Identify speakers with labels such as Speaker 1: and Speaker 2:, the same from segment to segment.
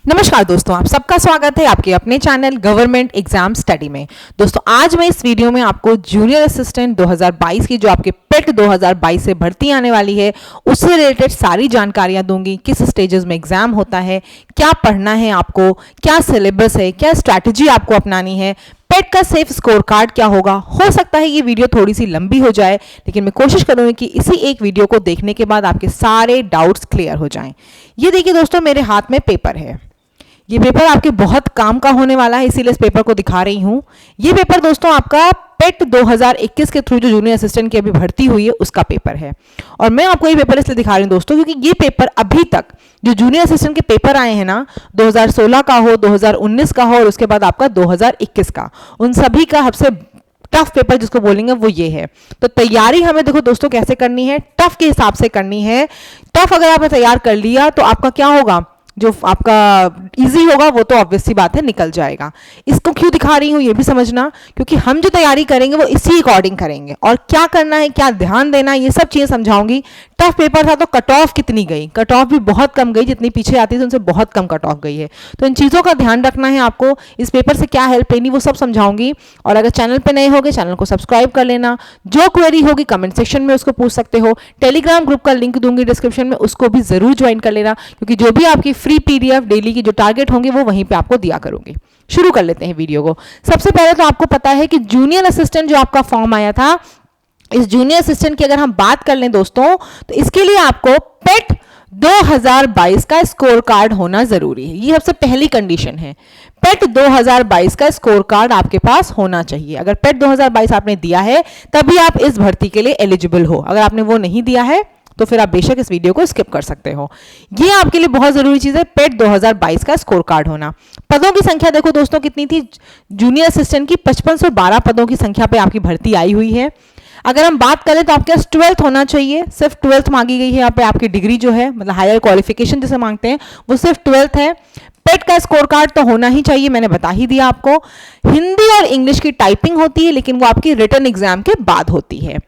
Speaker 1: नमस्कार दोस्तों, आप सबका स्वागत है आपके अपने चैनल गवर्नमेंट एग्जाम स्टडी में। दोस्तों आज मैं इस वीडियो में आपको जूनियर असिस्टेंट 2022 की जो आपके पेट 2022 से भर्ती आने वाली है उससे रिलेटेड सारी जानकारियां दूंगी। किस स्टेजेस में एग्जाम होता है, क्या पढ़ना है आपको, क्या सिलेबस है, क्या स्ट्रैटेजी आपको अपनानी है, पेट का सेफ स्कोर कार्ड क्या होगा। हो सकता है ये वीडियो थोड़ी सी लंबी हो जाए, लेकिन मैं कोशिश करूंगी कि इसी एक वीडियो को देखने के बाद आपके सारे डाउट्स क्लियर हो जाएं। ये देखिए दोस्तों, मेरे हाथ में पेपर है। ये पेपर आपके बहुत काम का होने वाला है, इसीलिए इस पेपर को दिखा रही हूँ। ये पेपर दोस्तों आपका पेट 2021 के थ्रू जो जूनियर असिस्टेंट की अभी भर्ती हुई है उसका पेपर है। और मैं आपको ये पेपर इसलिए दिखा रही हूँ दोस्तों क्योंकि ये पेपर अभी तक जो जूनियर असिस्टेंट के पेपर आए हैं ना, 2016 का हो, 2019 का हो और उसके बाद आपका 2021 का, उन सभी का सबसे टफ पेपर जिसको बोलेंगे वो ये है। तो तैयारी हमें देखो दोस्तों कैसे करनी है, टफ के हिसाब से करनी है। टफ अगर आपने तैयार कर लिया तो आपका क्या होगा, जो आपका इजी होगा वो तो ऑब्वियस सी बात है निकल जाएगा। इसको क्यों दिखा रही हूँ ये भी समझना, क्योंकि हम जो तैयारी करेंगे वो इसी अकॉर्डिंग करेंगे और क्या करना है, क्या ध्यान देना है, ये सब चीजें समझाऊंगी। टफ पेपर था तो कट ऑफ कितनी गई, कट ऑफ भी बहुत कम गई, जितनी पीछे आती थी उनसे बहुत कम कट ऑफ गई है। तो इन चीज़ों का ध्यान रखना है आपको, इस पेपर से क्या हेल्प लेनी वो सब समझाऊंगी। और अगर चैनल पे नए होगे चैनल को सब्सक्राइब कर लेना। जो क्वेरी होगी कमेंट सेक्शन में उसको पूछ सकते हो। टेलीग्राम ग्रुप का लिंक दूंगी डिस्क्रिप्शन में, उसको भी जरूर ज्वाइन कर लेना, क्योंकि जो भी आपकी फ्री पीडीएफ डेली की जो टारगेट होंगे वो वहीं पे आपको दिया करूंगी। शुरू कर लेते हैं वीडियो को। सबसे पहले तो आपको पता है कि जूनियर असिस्टेंट जो आपका फॉर्म आया था, इस जूनियर असिस्टेंट की अगर हम बात कर लें दोस्तों, तो इसके लिए आपको पेट 2022 का स्कोर कार्ड होना जरूरी है। ये सबसे पहली कंडीशन है। पेट 2022 का स्कोर कार्ड आपके पास होना चाहिए। अगर पेट 2022 आपने दिया है तभी आप इस भर्ती के लिए एलिजिबल हो। अगर आपने वो नहीं दिया है तो फिर आप बेशक इस वीडियो को स्किप कर सकते हो। ये आपके लिए बहुत जरूरी चीज है, पेट 2022 का स्कोर कार्ड होना। पदों की संख्या देखो दोस्तों कितनी थी, जूनियर असिस्टेंट की 5512 पदों की संख्या पे आपकी भर्ती आई हुई है। अगर हम बात करें तो आपके पास 12th होना चाहिए, सिर्फ 12th मांगी गई है यहाँ पे। आपकी डिग्री जो है मतलब हायर क्वालिफिकेशन जिसे मांगते हैं वो सिर्फ 12th है। पेट का स्कोर कार्ड तो होना ही चाहिए, मैंने बता ही दिया आपको। हिंदी और इंग्लिश की टाइपिंग होती है, लेकिन वो आपकी रिटन एग्जाम के बाद होती है।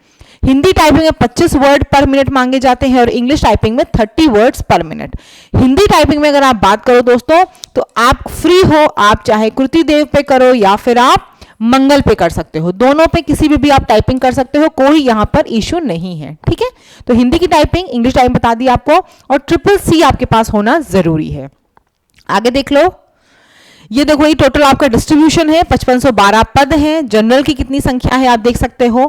Speaker 1: हिंदी टाइपिंग में 25 वर्ड पर मिनट मांगे जाते हैं और इंग्लिश टाइपिंग में 30 वर्ड्स पर मिनट। हिंदी टाइपिंग में अगर आप बात करो दोस्तों तो आप फ्री हो, आप चाहे कृति देव पे करो या फिर आप मंगल पे कर सकते हो, दोनों पे किसी भी आप टाइपिंग कर सकते हो, कोई यहां पर इश्यू नहीं है। ठीक है, तो हिंदी की टाइपिंग, इंग्लिश टाइपिंग बता दी आपको, और CCC आपके पास होना जरूरी है। आगे देख लो, ये देखो ये टोटल आपका डिस्ट्रीब्यूशन है, 5512 पद हैं। जनरल की कितनी संख्या है आप देख सकते हो,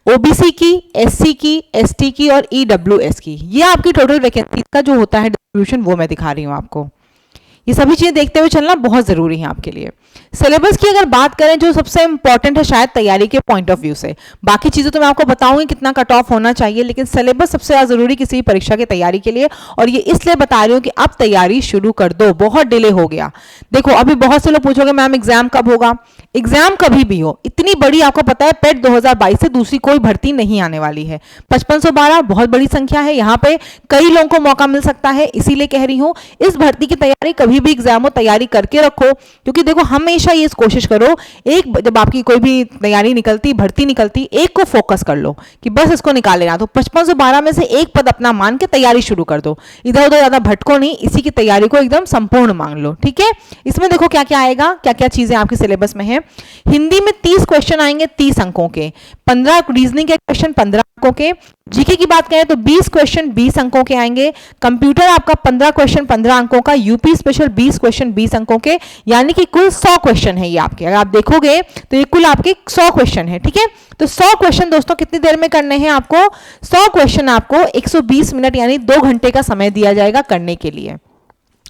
Speaker 1: ओबीसी की, एससी की, एसटी की और ईडब्ल्यूएस की। ये आपकी टोटल वैकेंसी का जो होता है डिस्ट्रीब्यूशन वो मैं दिखा रही हूं आपको। ये सभी चीजें देखते हुए चलना बहुत जरूरी है आपके लिए। सिलेबस की अगर बात करें जो सबसे इंपॉर्टेंट है शायद तैयारी के पॉइंट ऑफ व्यू से, बाकी चीजें तो मैं आपको बताऊंगी कितना कट ऑफ होना चाहिए, लेकिन सिलेबस सबसे ज्यादा जरूरी किसी भी परीक्षा की तैयारी के लिए। और ये इसलिए बता रही हूँ कि अब तैयारी शुरू कर दो, बहुत डिले हो गया। देखो अभी बहुत से लोग पूछोगे मैम एग्जाम कब होगा। एग्जाम कभी भी हो, इतनी बड़ी आपको पता है पेट 2022 से दूसरी कोई भर्ती नहीं आने वाली है। 5512 बहुत बड़ी संख्या है, यहाँ पे कई लोगों को मौका मिल सकता है, इसीलिए कह रही हूँ इस भर्ती की तैयारी कभी भी एग्जाम हो तैयारी करके रखो। क्योंकि देखो हमेशा ये कोशिश करो, एक जब आपकी कोई भी तैयारी निकलती, भर्ती निकलती, एक को फोकस कर लो कि बस इसको निकाल लेना। तो 5512 में से एक पद अपना मान के तैयारी शुरू कर दो, इधर उधर ज्यादा भटको नहीं, इसी की तैयारी को एकदम संपूर्ण मान लो। ठीक है, इसमें देखो क्या क्या आएगा, क्या क्या चीजें आपके सिलेबस में है। हिंदी में 30 क्वेश्चन आएंगे 30 अंकों के, 15 रीजनिंग के क्वेश्चन 15 अंकों के। जीके की बात करें तो 20 क्वेश्चन 20 अंकों के आएंगे। कंप्यूटर आपका 15 क्वेश्चन 15 अंकों का, यूपी स्पेशल 20 क्वेश्चन 20 अंकों के, यानी कि कुल 100 क्वेश्चन है ये आपके। अगर आप देखोगे तो ये कुल आपके 100 क्वेश्चन है। ठीक है, तो 100 क्वेश्चन दोस्तों कितनी देर में करने हैं आपको, 100 क्वेश्चन आपको 120 मिनट यानी 2 घंटे का समय दिया जाएगा करने के लिए।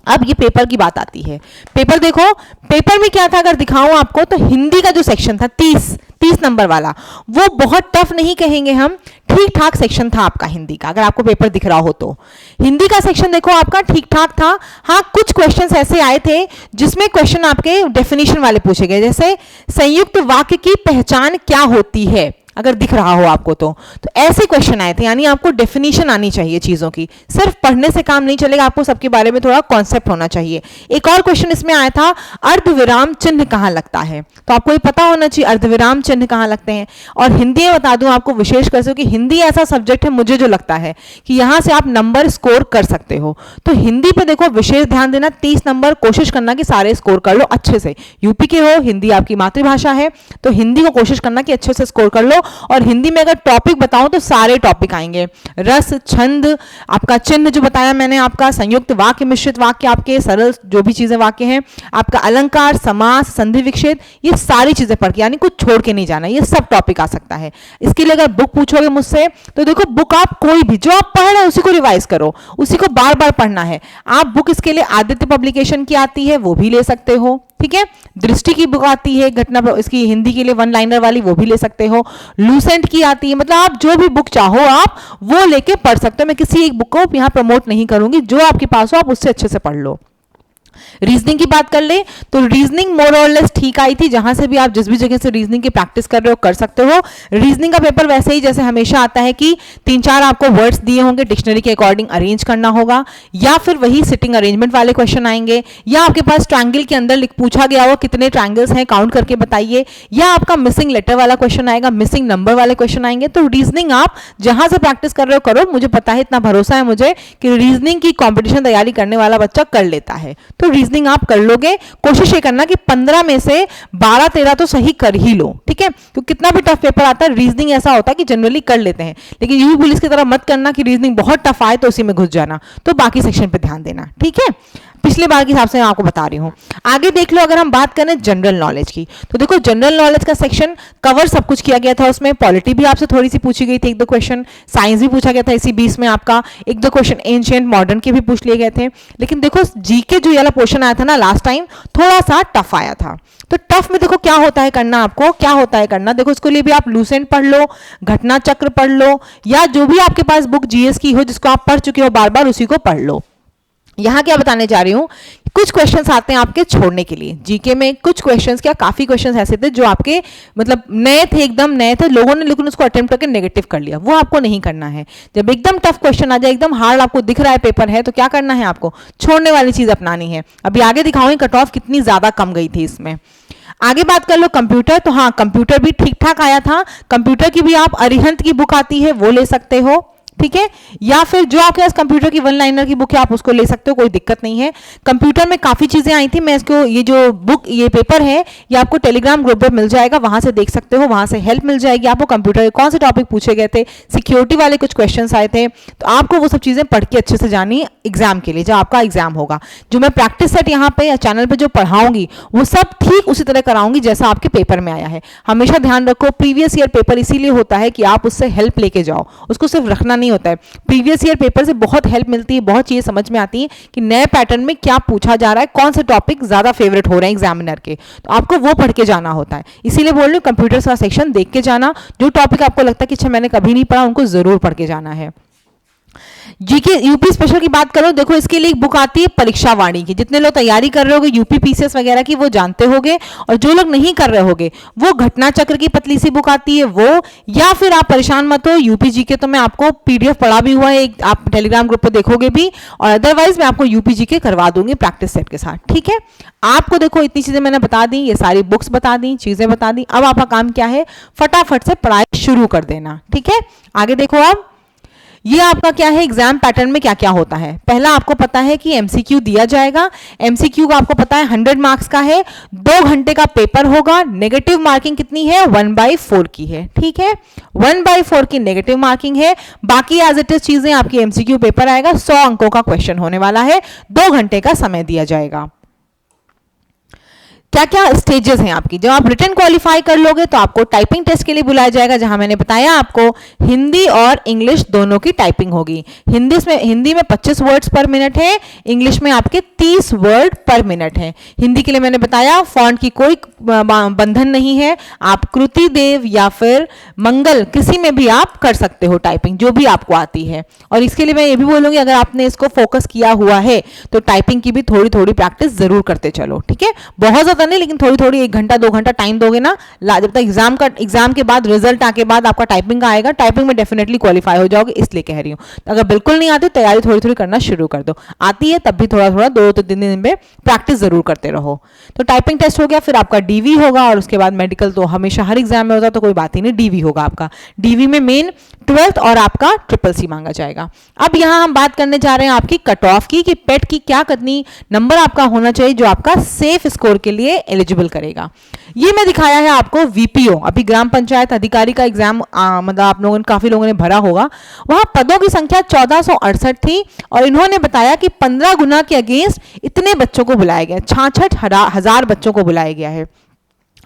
Speaker 1: अब ये पेपर की बात आती है। पेपर देखो, पेपर में क्या था अगर दिखाऊं आपको तो हिंदी का जो सेक्शन था 30 नंबर वाला, वो बहुत टफ नहीं कहेंगे हम, ठीक ठाक सेक्शन था आपका हिंदी का। अगर आपको पेपर दिख रहा हो तो हिंदी का सेक्शन देखो आपका ठीक ठाक था। हाँ, कुछ क्वेश्चंस ऐसे आए थे जिसमें क्वेश्चन आपके डेफिनेशन वाले पूछे गए, जैसे संयुक्त वाक्य की पहचान क्या होती है। अगर दिख रहा हो आपको तो ऐसे क्वेश्चन आए थे। यानी आपको डेफिनेशन आनी चाहिए चीजों की, सिर्फ पढ़ने से काम नहीं चलेगा, आपको सबके बारे में थोड़ा कॉन्सेप्ट होना चाहिए। एक और क्वेश्चन इसमें आया था, अर्धविराम चिन्ह कहाँ लगता है, तो आपको ये पता होना चाहिए अर्धविराम चिन्ह कहाँ लगते हैं। और हिंदी में बता दूं आपको विशेष कर से कि हिंदी ऐसा सब्जेक्ट है मुझे जो लगता है कि यहां से आप नंबर स्कोर कर सकते हो। तो हिंदी पे देखो विशेष ध्यान देना, 30 नंबर कोशिश करना कि सारे स्कोर कर लो अच्छे से। यूपी के हो, हिंदी आपकी मातृभाषा है, तो हिंदी को कोशिश करना कि अच्छे से स्कोर कर लो। और हिंदी में अगर टॉपिक बताऊं तो सारे टॉपिक आएंगे, रस, छंद, आपका चिन्ह जो बताया मैंने, आपका संयुक्त वाक्य, मिश्रित वाक्य, आपके सरल जो भी चीजें वाक्य हैं, आपका अलंकार, समास, संधि विच्छेद, ये सारी चीजें पढ़ के, यानी कुछ छोड़ के नहीं जाना, ये सब टॉपिक आ सकता है। इसके लिए अगर बुक पूछोगे मुझसे तो देखो बुक आप कोई भी जो आप पढ़ रहे हो उसी को रिवाइज करो, उसी को बार बार पढ़ना है। आप बुक इसके लिए आदित्य पब्लिकेशन की आती है वो भी ले सकते हो, ठीक है। दृष्टि की बुक आती है घटना इसकी हिंदी के लिए वन लाइनर वाली, वो भी ले सकते हो। लूसेंट की आती है, मतलब आप जो भी बुक चाहो आप वो लेके पढ़ सकते हो। मैं किसी एक बुक को यहाँ प्रमोट नहीं करूंगी, जो आपके पास हो आप उससे अच्छे से पढ़ लो। रीजनिंग की बात कर ले तो रीजनिंग मोर और लेस ठीक आई थी, जहां से भी आप जिस भी जगह से रीजनिंग की प्रैक्टिस कर रहे हो कर सकते हो। रीजनिंग का पेपर वैसे ही जैसे हमेशा आता है कि 3-4 आपको वर्ड्स दिए होंगे, डिक्शनरी के अकॉर्डिंग अरेंज करना होगा, या फिर वही सिटिंग अरेंजमेंट वाले क्वेश्चन आएंगे, या आपके पास ट्रायंगल के अंदर पूछा गया होगा कितने ट्रायंगल्स हैं काउंट करके बताइए, या आपका मिसिंग लेटर वाला क्वेश्चन आएगा, मिसिंग नंबर वाले क्वेश्चन आएंगे। तो रीजनिंग आप जहां से प्रैक्टिस कर रहे हो करो, मुझे पता है, इतना भरोसा है मुझे कि रीजनिंग की कॉम्पिटिशन तैयारी करने वाला बच्चा कर लेता है। तो रीजनिंग आप कर लोगे। कोशिश ये करना कि 15 में से 12-13 तो सही कर ही लो, ठीक है। तो कितना भी टफ पेपर आता है, रीजनिंग ऐसा होता है कि जनरली कर लेते हैं, लेकिन यूपी पुलिस की तरह मत करना कि रीजनिंग बहुत टफ आए तो उसी में घुस जाना, तो बाकी सेक्शन पे ध्यान देना, ठीक है। पिछले बार के हिसाब से मैं आपको बता रही हूं। आगे देख लो, अगर हम बात करें जनरल नॉलेज की, तो देखो जनरल नॉलेज का सेक्शन कवर सब कुछ किया गया था। उसमें पॉलिटी भी आपसे थोड़ी सी पूछी गई थी, 1-2 क्वेश्चन, साइंस भी पूछा गया था इसी 20 में, आपका 1-2 क्वेश्चन एंशिएंट मॉडर्न के भी पूछ लिए गए थे। लेकिन देखो जीके जो वाला पोर्शन आया था ना लास्ट टाइम, थोड़ा सा टफ आया था। तो टफ में देखो क्या होता है करना, आपको क्या होता है करना, देखो इसके लिए भी आप लूसेंट पढ़ लो, घटना चक्र पढ़ लो, या जो भी आपके पास बुक जीएस की हो जिसको आप पढ़ चुके हो बार बार, उसी को पढ़ लो। यहां क्या बताने जा रही हूं, कुछ क्वेश्चंस आते हैं आपके छोड़ने के लिए। जीके में कुछ क्वेश्चंस, क्या काफी क्वेश्चंस ऐसे थे जो आपके मतलब नए थे, एकदम नए थे, लोगों ने लेकिन उसको अटेम्प्ट करके नेगेटिव कर लिया, वो आपको नहीं करना है। जब एकदम टफ क्वेश्चन आ जाए, एकदम हार्ड आपको दिख रहा है पेपर है, तो क्या करना है आपको, छोड़ने वाली चीज अपनानी है। अभी आगे दिखाऊंगी कट ऑफ कितनी ज्यादा कम गई थी इसमें। आगे बात कर लो कंप्यूटर, तो हाँ कंप्यूटर भी ठीक ठाक आया था। कंप्यूटर की भी आप अरिहंत की बुक आती है वो ले सकते हो, ठीक है, या फिर जो आपके पास कंप्यूटर की वन लाइनर की बुक है आप उसको ले सकते हो, कोई दिक्कत नहीं है। कंप्यूटर में काफी चीजें आई थी, मैं इसको ये जो बुक ये पेपर है ये आपको टेलीग्राम ग्रुप पे मिल जाएगा, वहां से देख सकते हो, वहां से हेल्प मिल जाएगी आपको। कंप्यूटर के कौन से टॉपिक पूछे गए थे, सिक्योरिटी वाले कुछ क्वेश्चन आए थे, तो आपको वो सब चीजें पढ़ के अच्छे से जानी एग्जाम के लिए, जब आपका एग्जाम होगा। जो मैं प्रैक्टिस सेट यहाँ पे या चैनल पे जो पढ़ाऊंगी वो सब ठीक उसी तरह कराऊंगी जैसा आपके पेपर में आया है। हमेशा ध्यान रखो, प्रीवियस ईयर पेपर इसीलिए होता है कि आप उससे हेल्प लेके जाओ, उसको सिर्फ रखना नहीं होता है। प्रीवियस ईयर पेपर से बहुत हेल्प मिलती है, बहुत चीजें समझ में आती है कि नए पैटर्न में क्या पूछा जा रहा है, कौन से टॉपिक ज्यादा फेवरेट हो रहे हैं एग्जामिनर के, तो आपको वो पढ़ के जाना होता है। इसीलिए बोल रही हूँ कंप्यूटर का सेक्शन देख के जाना, जो टॉपिक आपको लगता है कि अच्छा मैंने कभी नहीं पढ़ा उनको जरूर पढ़ के जाना है। जीके यूपी स्पेशल की बात करो, देखो इसके लिए एक बुक आती है परीक्षा वाणी की, जितने लोग तैयारी कर रहे होगे यूपी पीसीएस वगैरह की वो जानते होंगे, और जो लोग नहीं कर रहे होगे वो घटना चक्र की पतली सी बुक आती है वो, या फिर आप परेशान मत हो, यूपी जीके तो मैं आपको पीडीएफ पढ़ा भी हुआ है, आप टेलीग्राम ग्रुप पर देखोगे भी, और अदरवाइज मैं आपको यूपी जीके करवा दूंगी प्रैक्टिस सेट के साथ, ठीक है। आपको देखो इतनी चीजें मैंने बता दी, ये सारी बुक्स बता दी, चीजें बता दी, अब आपका काम क्या है, फटाफट से पढ़ाई शुरू कर देना, ठीक है। आगे देखो, अब ये आपका क्या है, एग्जाम पैटर्न में क्या क्या होता है। पहला आपको पता है कि एमसीक्यू दिया जाएगा, एमसीक्यू का आपको पता है 100 मार्क्स का है, 2 घंटे का पेपर होगा, नेगेटिव मार्किंग कितनी है, 1/4 की है, ठीक है, 1/4 की नेगेटिव मार्किंग है। बाकी एज इट इज चीजें आपकी एमसीक्यू पेपर आएगा, 100 अंकों का क्वेश्चन होने वाला है, 2 घंटे का समय दिया जाएगा। क्या क्या स्टेजेस हैं आपकी, जब आप रिटन क्वालिफाई कर लोगे तो आपको टाइपिंग टेस्ट के लिए बुलाया जाएगा, जहां मैंने बताया आपको हिंदी और इंग्लिश दोनों की टाइपिंग होगी। हिंदी में 25 वर्ड्स पर मिनट है, इंग्लिश में आपके 30 वर्ड पर मिनट है। हिंदी के लिए मैंने बताया फॉन्ट की कोई बंधन नहीं है, आप कृति देव या फिर मंगल किसी में भी आप कर सकते हो टाइपिंग, जो भी आपको आती है। और इसके लिए मैं ये भी बोलूंगी अगर आपने इसको फोकस किया हुआ है तो टाइपिंग की भी थोड़ी थोड़ी प्रैक्टिस जरूर करते चलो, ठीक है। बहुत ज़्यादा नहीं, लेकिन थोड़ी थोड़ी 1 घंटा 2 घंटा टाइम दोगे ना, जब तक एग्जाम के बाद रिजल्ट आके बाद आपका टाइपिंग का आएगा, टाइपिंग में डेफिनेटली क्वालिफाई हो जाओगे, इसलिए कह रही हूँ। तो अगर बिल्कुल नहीं आती, तैयारी थोड़ी थोड़ी करना शुरू कर दो। आती है तब भी थोड़ा थोड़ा 2 से 3 दिन में प्रैक्टिस जरूर करते रहो। तो टाइपिंग टेस्ट हो गया, फिर आपका डीवी होगा, और उसके बाद मेडिकल तो हमेशा हर एग्जाम में होता है, तो कोई बात ही नहीं, डीवी होगा आपका। डीवी में मेन 12th और आपका ट्रिपल-सी मांगा जाएगा। अब यहाँ हम बात करने जा रहे हैं आपकी कट ऑफ की, कि पेट की क्या कितनी नंबर आपका होना चाहिए जो आपका सेफ स्कोर के लिए एलिजिबल करेगा। ये मैं दिखाया है आपको वीपीओ, अभी ग्राम पंचायत अधिकारी का एग्जाम मतलब आप लोगों ने, काफी लोगों ने भरा होगा। वहां पदों की संख्या 1468 थी, और इन्होंने बताया कि 15 गुना के अगेंस्ट इतने बच्चों को बुलाया गया, 66,000 बच्चों को बुलाया गया है।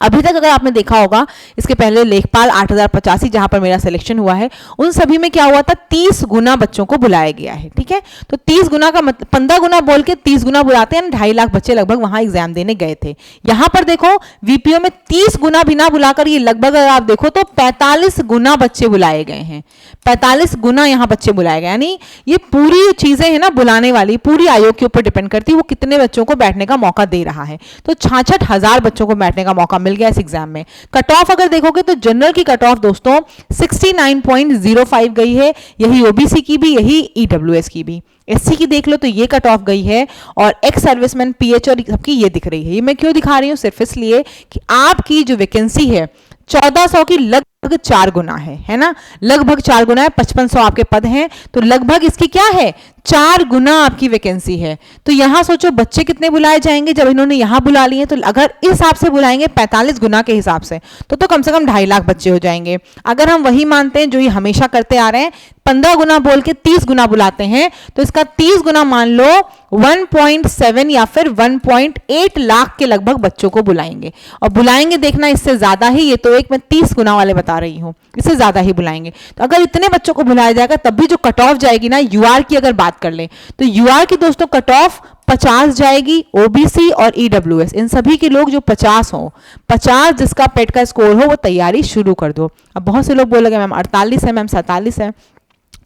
Speaker 1: अभी तक अगर आपने देखा होगा, इसके पहले लेखपाल 8085 जहां पर मेरा सिलेक्शन हुआ है, उन सभी में क्या हुआ था, 30 गुना बच्चों को बुलाया गया है। ठीक है, तो 30 गुना का मतलब 15 गुना बोल के 30 गुना बुलाते हैं, 2.5 लाख बच्चे लगभग वहां एग्जाम देने गए थे। यहां पर देखो वीपीओ में 30 गुना भी ना बुलाकर ये लगभग अगर आप देखो तो 45 गुना बच्चे बुलाए गए हैं। 45 गुना यहाँ बच्चे बुलाए गए, यानी ये पूरी चीजें है ना बुलाने वाली, पूरी आयोग के ऊपर डिपेंड करती है वो कितने बच्चों को बैठने का मौका दे रहा है। तो 66,000 बच्चों को बैठने का मौका मिल गया इस एग्जाम में। कट ऑफ अगर देखोगे तो जनरल की कट ऑफ दोस्तों 69.05 गई है, यही ओबीसी की भी, यही ईडब्ल्यूएस की भी। एससी की देख लो तो ये कट ऑफ गई है, और एक्स सर्विसमैन, पीएच और सबकी ये दिख रही है। ये मैं क्यों दिखा रही हूँ, सिर्फ इसलिए कि आपकी जो वैकेंसी है 1400 की लगभग 4 गुना है ना, लगभग 4 गुना है। 5500 आपके पद हैं, तो लगभग इसकी क्या है, 4 गुना आपकी वैकेंसी है। तो यहां सोचो बच्चे कितने बुलाए जाएंगे, जब इन्होंने यहां बुला लिए, तो अगर इस हिसाब से बुलाएंगे 45 गुना के हिसाब से, तो कम से कम 2.5 लाख बच्चे हो जाएंगे। अगर हम वही मानते हैं जो ये हमेशा करते आ रहे हैं, 15 गुना बोल के 30 गुना बुलाते हैं, तो इसका 30 गुना मान लो 1.7 या फिर 1.8 लाख के लगभग बच्चों को बुलाएंगे। और बुलाएंगे देखना इससे ज्यादा ही, ये तो एक मैं 30 गुना वाले बता रही हूं, इससे ज्यादा ही बुलाएंगे। तो अगर इतने बच्चों को बुलाया जाएगा तब भी जो कट ऑफ जाएगी ना, यूआर की अगर बात कर ले तो यूआर की दोस्तों कट ऑफ 50 जाएगी। ओबीसी और ईडब्ल्यूएस इन सभी के लोग जो 50 हो, 50 जिसका पेट का स्कोर हो, वो तैयारी शुरू कर दो। अब बहुत से लोग बोलेंगे मैम 48 है, मैम 47 है।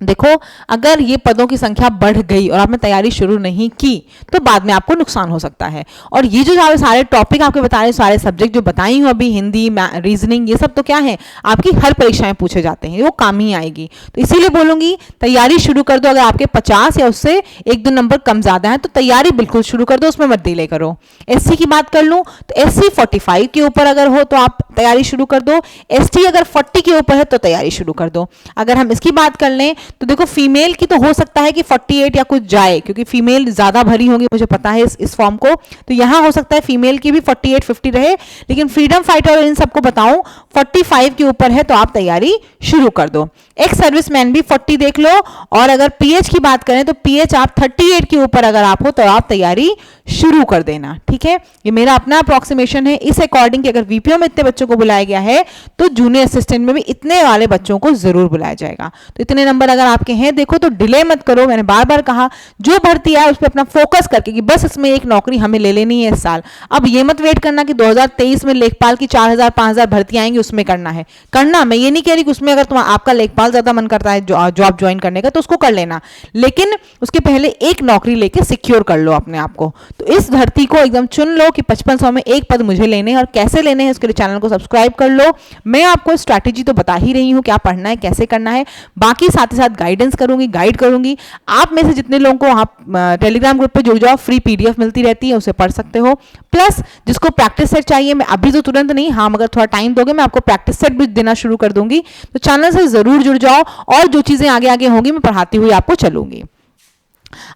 Speaker 1: देखो अगर ये पदों की संख्या बढ़ गई और आपने तैयारी शुरू नहीं की तो बाद में आपको नुकसान हो सकता है। और ये जो सारे टॉपिक आपके बता रहे, सारे सब्जेक्ट जो बताई हूँ अभी, हिंदी, रीजनिंग, ये सब तो क्या है आपकी हर परीक्षा में पूछे जाते हैं, वो काम ही आएगी। तो इसीलिए बोलूंगी तैयारी शुरू कर दो। अगर आपके 50 या उससे 1-2 नंबर कम ज्यादा है तो तैयारी बिल्कुल शुरू कर दो, उसमें मत डिले करो। एससी की बात कर लूं तो एससी 45 के ऊपर अगर हो तो आप तैयारी शुरू कर दो। एसटी अगर 40 के ऊपर है तो तैयारी शुरू कर दो। अगर हम इसकी बात कर लें तो देखो फीमेल की तो हो सकता है कि 48 या कुछ जाए, क्योंकि फीमेल ज्यादा भरी होंगी, मुझे पता है इस फॉर्म को, तो यहां हो सकता है फीमेल की भी 48-50 रहे। लेकिन फ्रीडम फाइटर और इन सबको बताऊं 45 के ऊपर है तो आप तैयारी शुरू कर दो। एक्स सर्विसमैन भी 40 देख लो। और अगर पीएच की बात करें तो पीएच आप 38 के ऊपर अगर आप हो तो आप तैयारी शुरू कर देना। ठीक है, ये मेरा अपना अप्रोक्सीमेशन है, इस अकॉर्डिंग कि अगर वीपीओ में इतने बच्चों को बुलाया गया है तो जूनियर असिस्टेंट में भी इतने वाले बच्चों को जरूर बुलाया जाएगा। तो इतने नंबर अगर आपके हैं, देखो तो डिले मत करो। मैंने बार बार कहा जो भर्ती है उस पर अपना फोकस करके कि बस इसमें एक नौकरी हमें ले लेनी है इस साल। अब ये मत वेट करना कि 2023 में लेखपाल की 4000-5000 भर्ती आएंगी उसमें करना है। करना, मैं ये नहीं कह रही कि उसमें अगर आपका लेखपाल ज्यादा मन करता है जॉब ज्वाइन करने का तो उसको कर लेना, लेकिन उसके पहले एक नौकरी लेके सिक्योर कर लो अपने आप को। तो इस भर्ती को एकदम चुन लो कि 5500 में एक पद मुझे लेने हैं, और कैसे लेने हैं उसके लिए चैनल को सब्सक्राइब कर लो। मैं आपको स्ट्रैटेजी तो बता ही रही हूँ क्या पढ़ना है, कैसे करना है, बाकी साथ ही साथ गाइडेंस करूंगी, गाइड करूंगी। आप में से जितने लोगों को आप टेलीग्राम ग्रुप पे जुड़ जाओ, फ्री पीडीएफ मिलती रहती है, उसे पढ़ सकते हो। प्लस जिसको प्रैक्टिस सेट चाहिए, मैं अभी तो तुरंत नहीं, हाँ मगर थोड़ा टाइम दोगे मैं आपको प्रैक्टिस सेट भी देना शुरू कर दूंगी। तो चैनल से जरूर जुड़ जाओ, और जो चीजें आगे आगे होंगी मैं पढ़ाती हुई आपको चलूंगी।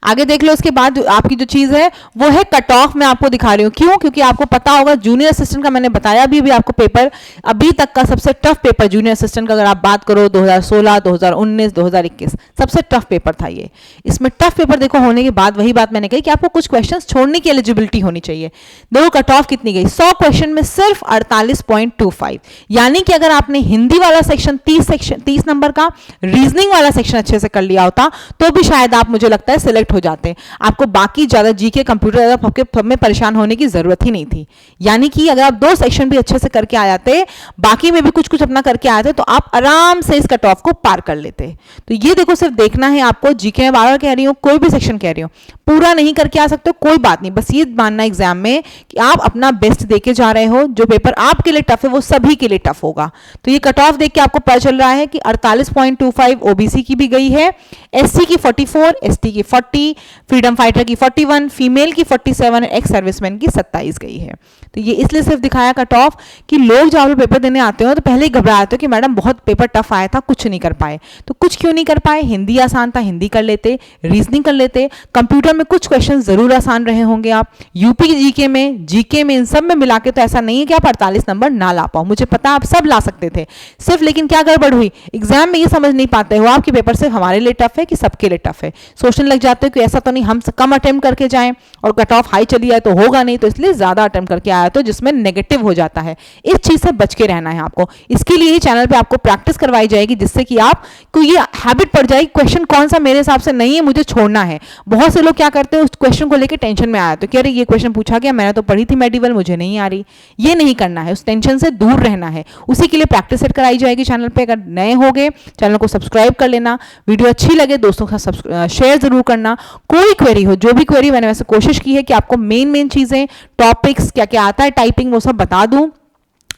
Speaker 1: आगे देख लो। इसके बाद आपकी जो चीज है वो है कट ऑफ। मैं आपको दिखा रही हूँ क्यों, क्योंकि आपको पता होगा जूनियर असिस्टेंट का मैंने बताया भी आपको पेपर, अभी तक का सबसे टफ पेपर जूनियर असिस्टेंट का अगर आप बात करो 2016, 2019, 2021 सबसे टफ पेपर था ये। इसमें टफ पेपर देखो होने के बाद वही बात मैंने कही कि आपको कुछ क्वेश्चन छोड़ने की एलिजिबिलिटी होनी चाहिए। देखो कट ऑफ कितनी गई, 100 क्वेश्चन में सिर्फ 48.25, यानी कि अगर आपने हिंदी वाला सेक्शन 30 नंबर का, रीजनिंग वाला सेक्शन अच्छे से कर लिया होता तो भी शायद आप, मुझे लगता है सिलेक्ट हो जाते, आपको बाकी ज़्यादा जीके कंप्यूटर में परेशान होने की ज़रूरत ही नहीं थी। यानी कि अगर आप 2 सेक्शन भी अच्छे से करके आ जाते, बाकी में भी कुछ कुछ अपना करके आए थे, तो आप आराम से इस कट ऑफ को पार कर लेते। तो ये देखो, सिर्फ देखना है आपको, जीके में बार-बार कह रही हूँ, कोई भी सेक्शन कह रही हूँ, पूरा नहीं करके आ सकते हो कोई बात नहीं, बस ये मानना एग्जाम में कि आप अपना बेस्ट देके जा रहे हो, जो पेपर आपके लिए टफ है वो सभी के लिए टफ होगा। तो ये कट ऑफ देख के आपको पता चल रहा है कि 48.25 ओबीसी की भी गई है, एससी की 44, एसटी की 40, फ्रीडम फाइटर की 41, फीमेल की 47, एक्स सर्विसमैन की 27 गई है। तो ये इसलिए सिर्फ दिखाया कट ऑफ कि लोग जब पेपर देने आते हो तो पहले ही घबराते हो कि मैडम बहुत पेपर टफ आया था, कुछ नहीं कर पाए। तो कुछ क्यों नहीं कर पाए? हिंदी आसान था, हिंदी कर लेते, रीजनिंग कर लेते, कंप्यूटर में कुछ क्वेश्चन जरूर आसान रहे होंगे आप, यूपी की जीके में इन सब में मिला के तो ऐसा नहीं है कि आप 48 नंबर ना ला पाओ, मुझे पता आप सब ला सकते थे, सिर्फ लेकिन क्या गड़बड़ हुई, एग्जाम में ये समझ नहीं पाते हो आपकी पेपर सिर्फ हमारे लिए टफ है कि सबके लिए टफ है, सोचने लग जाते हो कि ऐसा तो नहीं हम कम अटेम्प्ट करके जाएं और कट ऑफ हाई चली जाए तो होगा नहीं, तो इसलिए ज्यादा अटेम्प्ट करके आया तो जिसमें नेगेटिव हो जाता है। इस चीज से बच के रहना है आपको, इसके लिए ही चैनल पे आपको प्रैक्टिस करवाई जाएगी, जिससे कि आपको ये हैबिट पड़ जाएगी, क्वेश्चन कौन सा मेरे हिसाब से नहीं है मुझे छोड़ना है। बहुत से लोग क्या करते हैं, उस क्वेश्चन को लेकर टेंशन में आया तो क्या, अरे ये क्वेश्चन पूछा गया, मैंने तो पढ़ी थी मेडिवल, मुझे नहीं आ रही। ये नहीं करना है, उस टेंशन से दूर रहना है, उसी के लिए प्रैक्टिस सेट कराई जाएगी चैनल पे। अगर नए हो गए चैनल को सब्सक्राइब कर लेना, वीडियो अच्छी लगे दोस्तों के साथ शेयर जरूर करना। कोई क्वेरी हो, जो भी क्वेरी, मैंने वैसे कोशिश की है कि आपको मेन चीजें, टॉपिक्स क्या क्या आता है, टाइपिंग, वो सब बता दूं।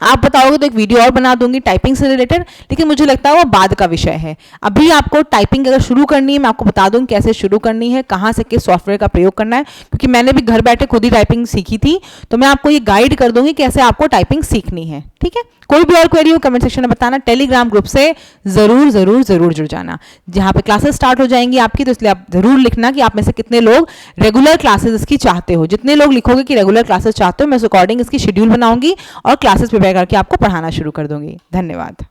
Speaker 1: आप बताओगे तो एक वीडियो और बना दूंगी टाइपिंग से रिलेटेड, लेकिन मुझे लगता है वो बाद का विषय है। अभी आपको टाइपिंग अगर शुरू करनी है, मैं आपको बता दूंगी कैसे शुरू करनी है, कहाँ से किस सॉफ्टवेयर का प्रयोग करना है, क्योंकि मैंने भी घर बैठे खुद ही टाइपिंग सीखी थी, तो मैं आपको ये गाइड कर दूंगी कैसे आपको टाइपिंग सीखनी है। ठीक है, कोई भी और क्वेरी हो कमेंट सेक्शन में बताना, टेलीग्राम ग्रुप से जरूर जरूर जरूर जुड़ जाना, जहाँ पे क्लासेस स्टार्ट हो जाएंगी आपकी, तो इसलिए आप जरूर लिखना कि आप में से कितने लोग रेगुलर क्लासेस इसकी चाहते हो। जितने लोग लिखोगे कि रेगुलर क्लासेस चाहते हो, मैं उस अकॉर्डिंग इसकी शेड्यूल बनाऊंगी और क्लासेस प्रिपेयर करके आपको पढ़ाना शुरू कर दूंगी। धन्यवाद।